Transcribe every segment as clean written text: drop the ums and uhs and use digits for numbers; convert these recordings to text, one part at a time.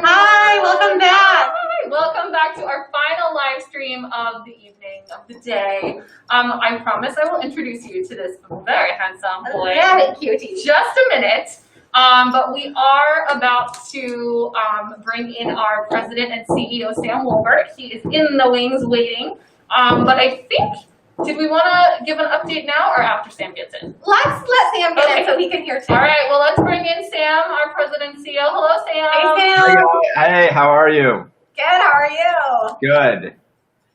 Hi, welcome back. Welcome back to our final live stream of the evening, of the day. I promise I will introduce you to this very handsome boy. Very cutie. Just a minute. But we are about to bring in our president and CEO, Sam Wolbert. He is in the wings waiting. But I think, did we want to give an update now or after Sam gets in? Let's let Sam get in so he can hear too. All right, well, let's bring in Sam, our president and CEO. Hello, Sam. Hey, Sam. Hey, how are you? Good, how are you? Good.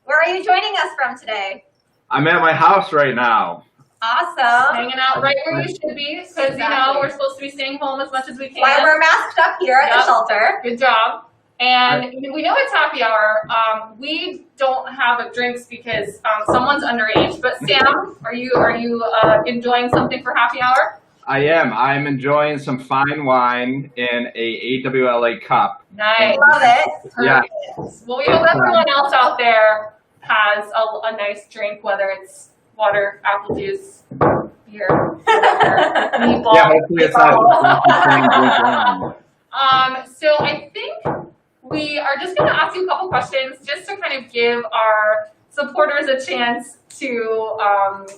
Where are you joining us from today? I'm at my house right now. Awesome. Hanging out right where you should be, because, you know, we're supposed to be staying home as much as we can. Why we're masked up here at the shelter. Good job. And we know it's happy hour. We don't have drinks because someone's underage. But Sam, are you enjoying something for happy hour? I am. I'm enjoying some fine wine in a AWLA cup. Nice. Love it. Yeah. Well, we hope everyone else out there has a nice drink, whether it's water, apple juice, beer, whatever, meatball. Yeah, hopefully it's not. So I think we are just going to ask you a couple questions just to kind of give our supporters a chance to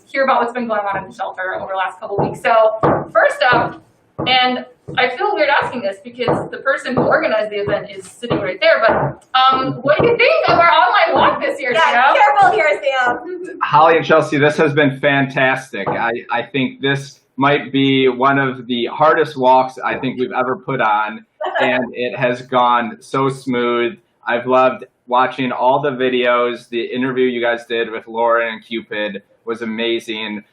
hear about what's been going on in the shelter over the last couple weeks. So first up, and I feel weird asking this because the person who organized the event is sitting right there, but what do you think of our online walk this year, Yeah, Sam? careful here, Sam. Holly and Chelsea, this has been fantastic. I think this might be one of the hardest walks I think we've ever put on, and it has gone so smooth. I've loved watching all the videos. The interview you guys did with Lauren and Cupid was amazing.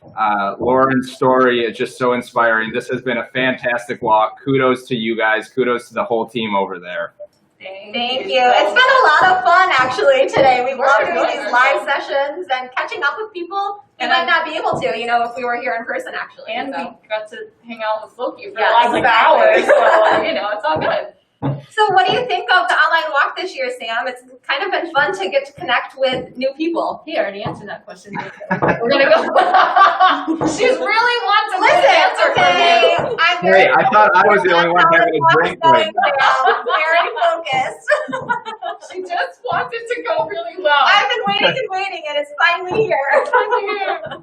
Lauren's story is just so inspiring. This has been a fantastic walk. Kudos to you guys. Kudos to the whole team over there. Thank you. It's been a lot of fun actually today. We've loved doing these live sessions and catching up with people we might not be able to, you know, if we were here in person actually. And we got to hang out with Loki for the Yeah, last hours, so you know, it's all good. So what do you think of the online walk this year, Sam? It's kind of been fun to get to connect with new people. He already answered that question. We're gonna go. She's really wants a good answer from you. Hey, I thought I was the only one having a drink right now. Very focused. She just wanted to go really well. I've been waiting, and it's finally here.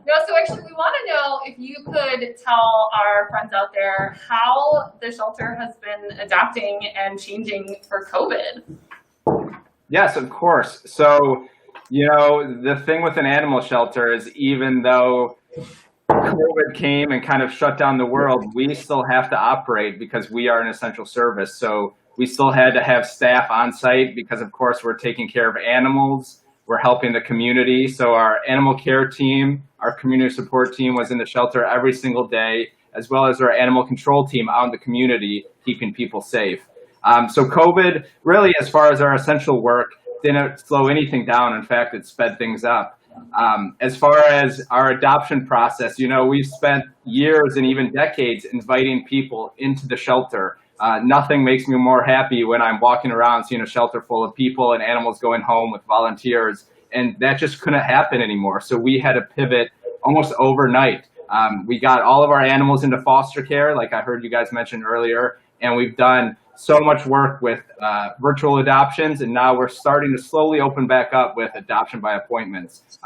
No, so actually, we want to know if you could tell our friends out there how the shelter has been adapting and changing for COVID. Yes, of course. So, you know, the thing with an animal shelter is even though COVID came and kind of shut down the world, we still have to operate because we are an essential service. So we still had to have staff on site because, of course, we're taking care of animals. We're helping the community. So our animal care team, our community support team was in the shelter every single day, as well as our animal control team out in the community, keeping people safe. So COVID, really, as far as our essential work, didn't slow anything down. In fact, it sped things up. As far as our adoption process, you know, we've spent years and even decades inviting people into the shelter. Nothing makes me more happy when I'm walking around seeing a shelter full of people and animals going home with volunteers. And that just couldn't happen anymore. So we had to pivot almost overnight. We got all of our animals into foster care, like I heard you guys mention earlier, and we've done so much work with virtual adoptions, and now we're starting to slowly open back up with adoption by appointments.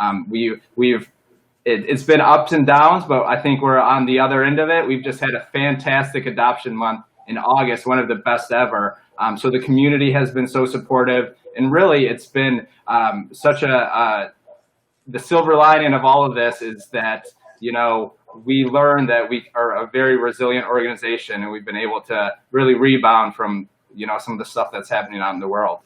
It's been ups and downs, but I think we're on the other end of it. We've just had a fantastic adoption month in August, one of the best ever. So the community has been so supportive, and really it's been such the silver lining of all of this is that, you know, we learned that we are a very resilient organization, and we've been able to really rebound from, some of the stuff that's happening out in the world.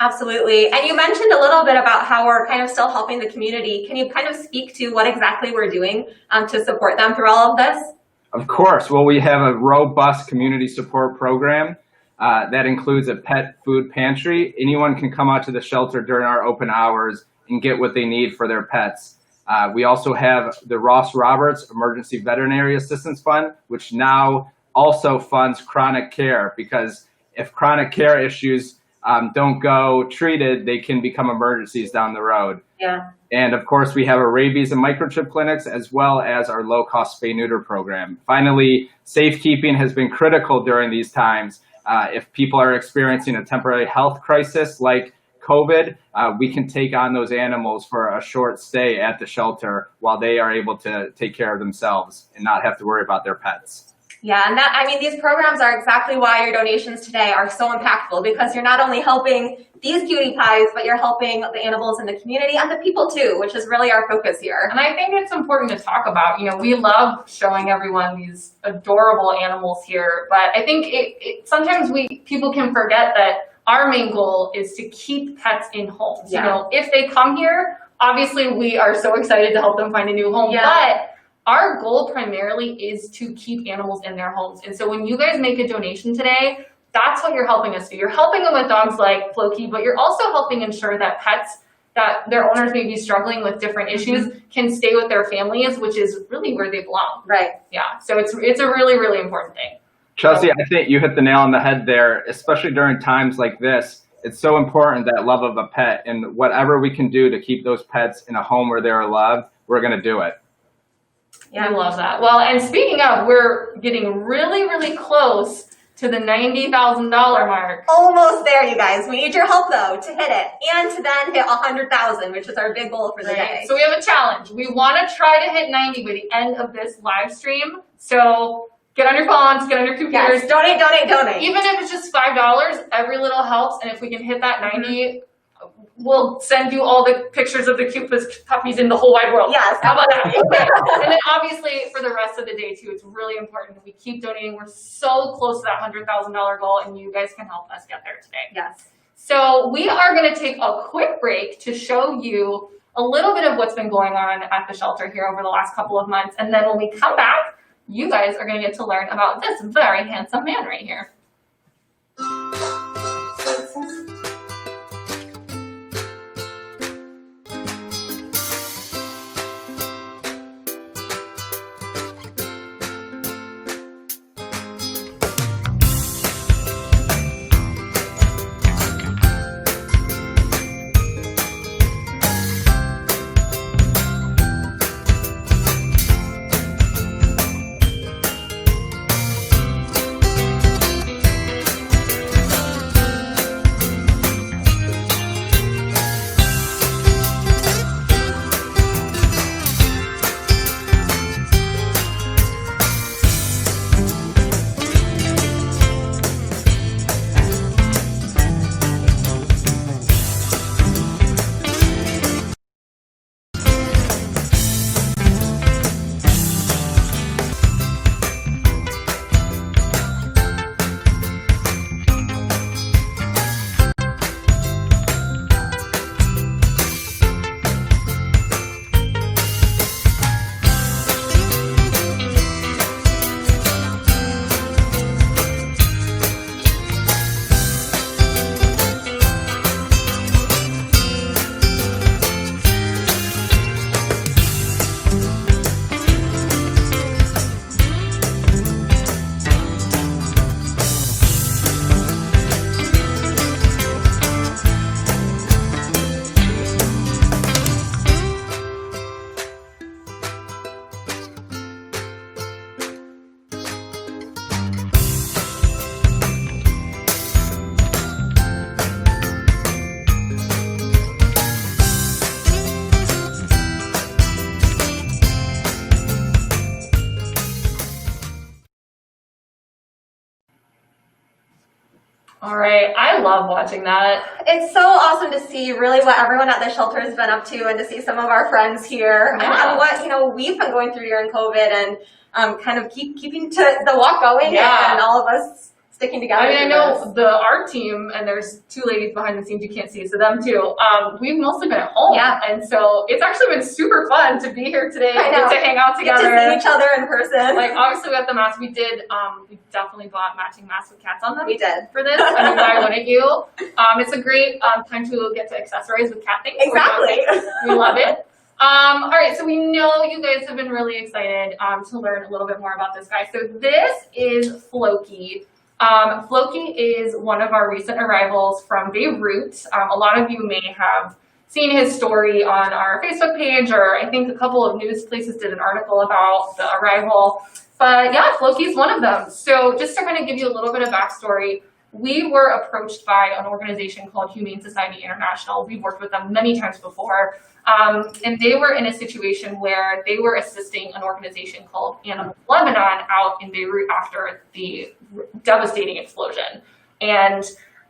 Absolutely. And you mentioned a little bit about how we're kind of still helping the community. Can you kind of speak to what exactly we're doing to support them through all of this? Of course. Well, we have a robust community support program that includes a pet food pantry. Anyone can come out to the shelter during our open hours and get what they need for their pets. We also have the Ross Roberts Emergency Veterinary Assistance Fund, which now also funds chronic care, because if chronic care issues don't go treated, they can become emergencies down the road. Yeah. And of course, we have our rabies and microchip clinics, as well as our low-cost spay-neuter program. Finally, safekeeping has been critical during these times. If people are experiencing a temporary health crisis like COVID, we can take on those animals for a short stay at the shelter while they are able to take care of themselves and not have to worry about their pets. Yeah, and these programs are exactly why your donations today are so impactful, because you're not only helping these cutie pies, but you're helping the animals in the community and the people too, which is really our focus here. And I think it's important to talk about, we love showing everyone these adorable animals here, but I think sometimes people can forget that our main goal is to keep pets in homes. Yeah. If they come here, obviously we are so excited to help them find a new home, but our goal primarily is to keep animals in their homes. And so when you guys make a donation today, that's what you're helping us do. You're helping them with dogs like Floki, but you're also helping ensure that pets that their owners may be struggling with different issues can stay with their families, which is really where they belong. Right. Yeah. So it's a really, really important thing. Chelsea, I think you hit the nail on the head there, especially during times like this. It's so important, that love of a pet, and whatever we can do to keep those pets in a home where they're loved, we're going to do it. Yeah, I love that. Well, and speaking of, we're getting really, really close to the $90,000 mark. Almost there, you guys. We need your help though to hit it, and to then hit 100,000, which is our big goal for the day. So we have a challenge. We want to try to hit 90 by the end of this live stream. So get on your phones, get on your computers. Yes, donate, donate, donate. Even if it's just $5, every little helps. And if we can hit that 90, we'll send you all the pictures of the cutest puppies in the whole wide world. Yes. How about that? Okay. And then obviously for the rest of the day too, it's really important that we keep donating. We're so close to that $100,000 goal, and you guys can help us get there today. Yes. So we are going to take a quick break to show you a little bit of what's been going on at the shelter here over the last couple of months. And then when we come back, you guys are going to get to learn about this very handsome man right here. All right, I love watching that. It's so awesome to see really what everyone at the shelter has been up to and to see some of our friends here Yeah. and what, we've been going through during COVID and kind of keeping to the walk going Yeah. and all of us sticking together. I mean, I through know the art team, and there's two ladies behind the scenes you can't see, so them too. We've mostly been at home, Yeah. and so it's actually been super fun to be here today I know. and to hang out Get together. to see each other in person. Like obviously we got the masks. We definitely bought matching masks with cats on them. We did. For this. I mean, why wouldn't you? It's a great time to get to accessorize with cat things. Exactly. We love it. All right, so we know you guys have been really excited to learn a little bit more about this guy. So this is Floki. Floki is one of our recent arrivals from Beirut. A lot of you may have seen his story on our Facebook page, or I think a couple of news places did an article about the arrival. But yeah, Floki's one of them. So just to kind of give you a little bit of backstory, we were approached by an organization called Humane Society International. We've worked with them many times before. And they were in a situation where they were assisting an organization called Animals Lebanon out in Beirut after the devastating explosion. And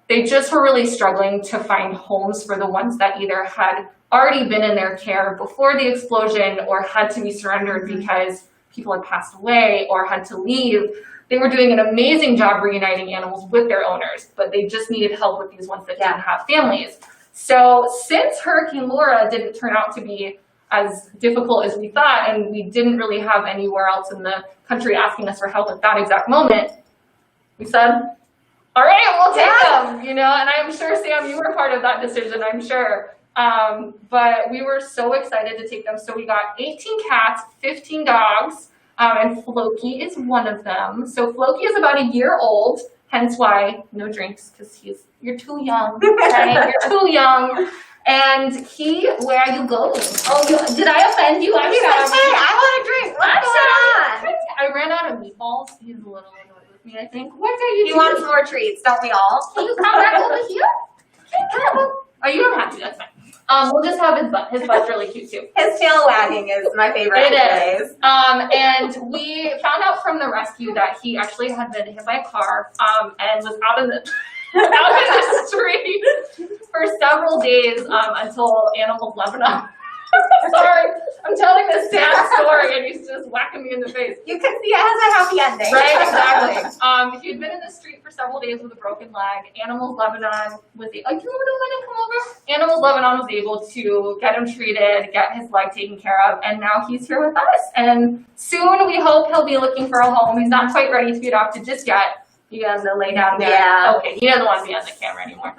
they just were really struggling to find homes for the ones that either had already been in their care before the explosion or had to be surrendered because people had passed away or had to leave. They were doing an amazing job reuniting animals with their owners, but they just needed help with these ones that didn't have families. So since Hurricane Laura didn't turn out to be as difficult as we thought, and we didn't really have anywhere else in the country asking us for help at that exact moment, we said, all right, we'll take them, and I'm sure, Sam, you were part of that decision, I'm sure. But we were so excited to take them. So we got 18 cats, 15 dogs, and Floki is one of them. So Floki is about a year old, hence why no drinks, because you're too young, right? You're too young. And where are you going? Oh, did I offend you? I'm He's like, sorry. hey, I want a drink. What's going on? I ran out of meatballs. He's a little annoyed with me, I think. What are you He wants more treats, don't we all? Can you come back over here? Oh, you don't have to. That's fine. We'll just have his butt. His butt's really cute too. His tail wagging is my favorite. It is. And we found out from the rescue that he actually had been hit by a car and was out in the street for several days until Animals Lebanon. Sorry, I'm telling this sad story and he's just whacking me in the face. You can see it has a happy ending. Right, exactly. He had been in the street for several days with a broken leg. Animals Lebanon was can you come over? Animals Lebanon was able to get him treated, get his leg taken care of, and now he's here with us. And soon we hope he'll be looking for a home. He's not quite ready to be adopted just yet. You guys to lay down there. Yeah. Okay, he doesn't want to be on the camera anymore.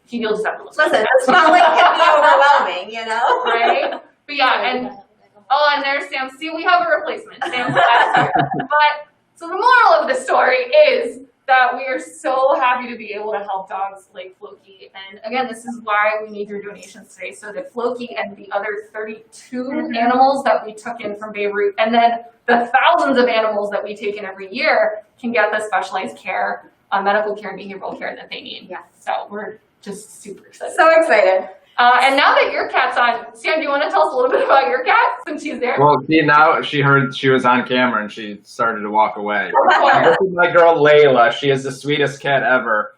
He'll just have to listen. Listen, the spotlight can be overwhelming, Right? But yeah, and there's Sam. See, we have a replacement. Sam's here. But so the moral of the story is that we are so happy to be able to help dogs like Floki. And again, this is why we need your donations today, so that Floki and the other 32 animals that we took in from Beirut, and then the thousands of animals that we take in every year can get the specialized care, medical care and behavioral care that they need. Yeah. So we're just super excited. So excited. And now that your cat's on, Sam, do you want to tell us a little bit about your cat since she's there? Well, now she heard she was on camera and she started to walk away. Of This is my girl Layla. She is the sweetest cat ever.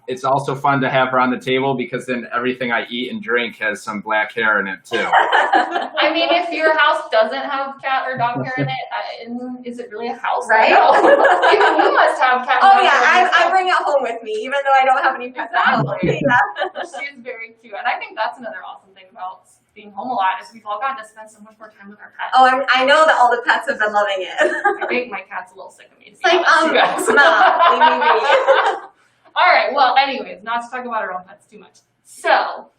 It's also fun to have her on the table because then everything I eat and drink has some black hair in it too. I mean, if your house doesn't have cat or dog hair in it, is it really a house? Right? No. Even you must have cat. Oh and dog yeah, hair I bring it home with me, even though I don't have any pets at home. Exactly. Yeah. She's very cute, and I think that's another awesome thing about being home a lot is we've all gotten to spend so much more time with our pets. Oh, I know that all the pets have been loving it. I think my cat's a little sick of me. It's like, you guys. Mom, leave me be. All right, well, anyways, not to talk about our own pets too much. So,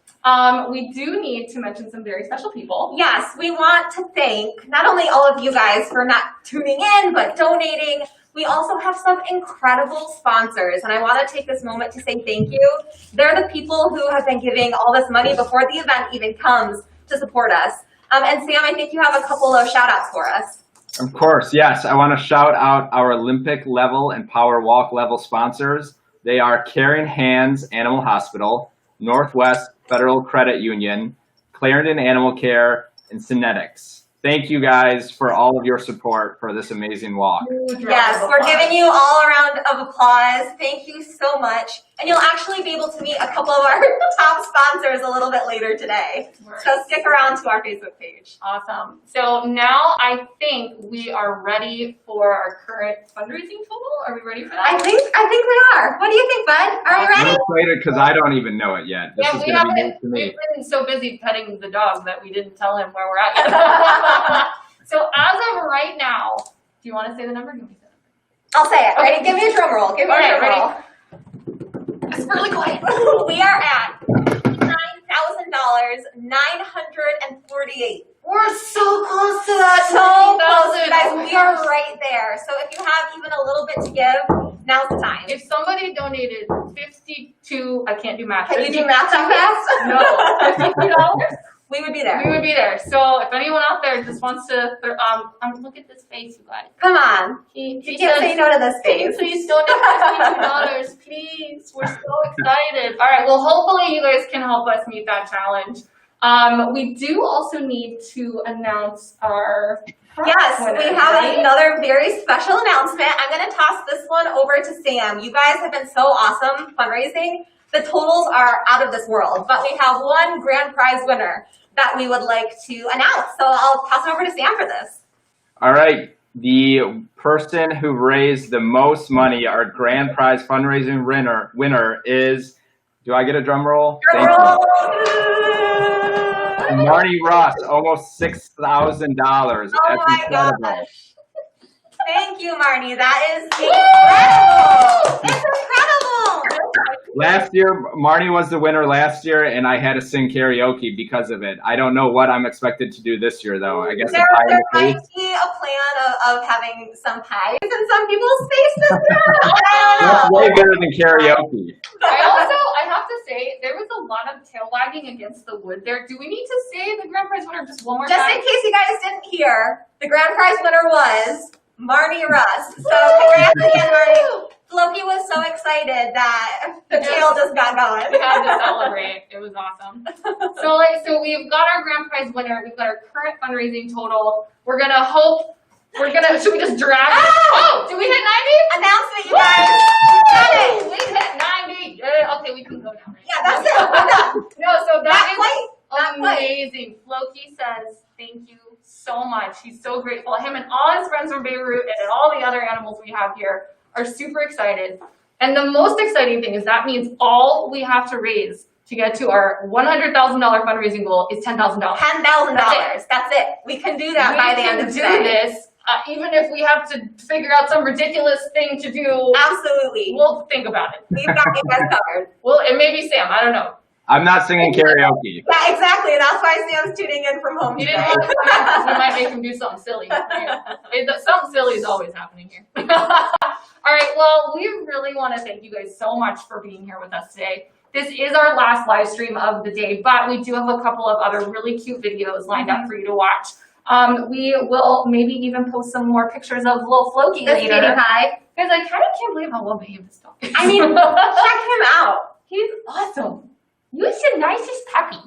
we do need to mention some very special people. Yes, we want to thank not only all of you guys for not tuning in, but donating. We also have some incredible sponsors, and I want to take this moment to say thank you. They're the people who have been giving all this money before the event even comes to support us. And Sam, I think you have a couple of shout outs for us. Of course, yes. I want to shout out our Olympic level and Power Walk level sponsors. They are Caring Hands Animal Hospital, Northwest Federal Credit Union, Clarendon Animal Care, and Synetics. Thank you guys for all of your support for this amazing walk. Yes, we're giving you all around of applause. Thank you so much. And you'll actually be able to meet a couple of our top sponsors a little bit later today. So stick around to our Facebook page. Awesome. So now I think we are ready for our current fundraising total. Are we ready for that? I think we are. What do you think, Bud? Are we I'm ready? excited because I don't even know it yet. This is we going to be new haven't. to me. We've been so busy petting the dog that we didn't tell him where we're at yet. So as of right now, do you want to say the number? I'll say it. Okay. Ready? Give me a drum roll. Give me a All right, drum roll. It's really quiet. We are at $9,948. We're so close to that. So close, you guys. 50,000. We are right there. So if you have even a little bit to give, now's the time. If somebody donated 52, I can't do math. Can you do math that fast? No, $52. We would be there. We would be there. So if anyone out there just wants to, look at this face, you guys. Come on. He You can't say no to this Can you face. please donate $52, please? We're so excited. All right, well, hopefully you guys can help us meet that challenge. We do also need to announce our Yes, winner, we have right? another very special announcement. I'm going to toss this one over to Sam. You guys have been so awesome fundraising. The totals are out of this world, but we have one grand prize winner that we would like to announce. So I'll toss it over to Sam for this. All right. The person who raised the most money, our grand prize fundraising winner is, do I get a drum roll? Thank you. Marnie Ross, almost $6,000. Oh That's my incredible. gosh. Thank you, Marnie. That is incredible. It's incredible. Last year, Marnie was the winner last year, and I had to sing karaoke because of it. I don't know what I'm expected to do this year, though. I guess There a pie in the might face. be a plan of having some pies in some people's faces. I That's don't know. way better than karaoke. I have to say, there was a lot of tail wagging against the wood there. Do we need to say the grand prize winner just one more Just time? in case you guys didn't hear, the grand prize winner was Marnie Russ. So congrats again, Marnie. Floki was so excited that the tail just got going. We had to celebrate. It was awesome. So we've got our grand prize winner. We've got our current fundraising total. Should we just drag it? Oh, did we hit 90? Announcement, you guys. You got it. We hit 90. Yeah, okay, we can go now. Right? Yeah, that's it. We're done. No, so Not that quite. Not is quite. amazing. Floki says thank you so much. He's so grateful. Him and all his friends from Beirut and all the other animals we have here are super excited. And the most exciting thing is that means all we have to raise to get to our $100,000 fundraising goal is $10,000. $10,000. That's it. We can do that by the end of We today. can do this, even if we have to figure out some ridiculous thing to do. Absolutely. We'll think about it. We've got you guys covered. Well, it may be Sam. I don't know. I'm not singing karaoke. Yeah, exactly. That's why Sam's tuning in from home You today. didn't want to come in because we might make him do something silly. Something silly is always happening here. All right, well, we really want to thank you guys so much for being here with us today. This is our last live stream of the day, but we do have a couple of other really cute videos lined up for you to watch. We will maybe even post some more pictures of little Floki This later. cutie pie. Because I kind of can't believe how well behaved this dog is. I mean, check him out. He's awesome. You're the nicest puppy.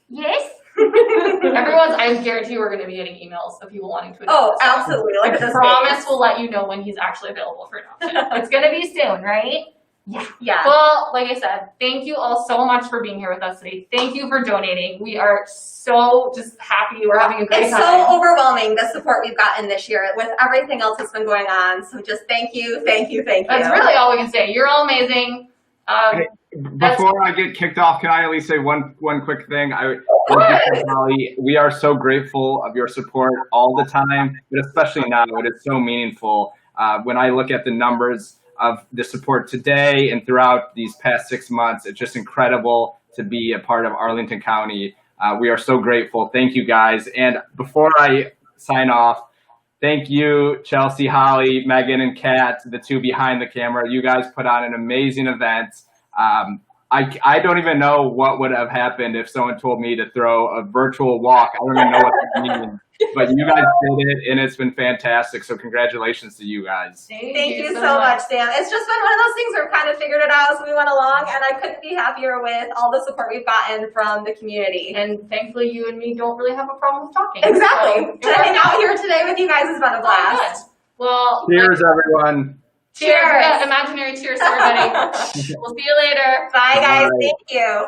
Yes? I guarantee we're going to be getting emails of people wanting to adopt. Oh, this dog. absolutely. Look at I this promise face. we'll let you know when he's actually available for adoption. It's going to be soon, right? Yeah. Yeah. Well, like I said, thank you all so much for being here with us today. Thank you for donating. We are so just happy. We're having a great It's time. so overwhelming, the support we've gotten this year with everything else that's been going on. So just thank you, thank you, thank you. That's really all we can say. You're all amazing. Before I get kicked off, can I at least say one quick thing? Holly, we are so grateful of your support all the time, but especially now. It is so meaningful. When I look at the numbers of the support today and throughout these past 6 months, it's just incredible to be a part of Arlington County. We are so grateful. Thank you, guys. And before I sign off, thank you, Chelsea, Holly, Megan, and Kat, the two behind the camera. You guys put on an amazing event. I don't even know what would have happened if someone told me to throw a virtual walk. I don't even know what that means. But you guys did it, and it's been fantastic. So congratulations to you guys. Thank you so much, Sam. It's just been one of those things where we've kind of figured it out as we went along, and I couldn't be happier with all the support we've gotten from the community. And thankfully, you and me don't really have a problem with talking. Exactly. So, To hang out here today with you guys has been a blast. Well, Cheers, everyone. Cheers. Cheers. Yeah, imaginary cheers to everybody. We'll see you later. Bye, guys. Bye. Thank you.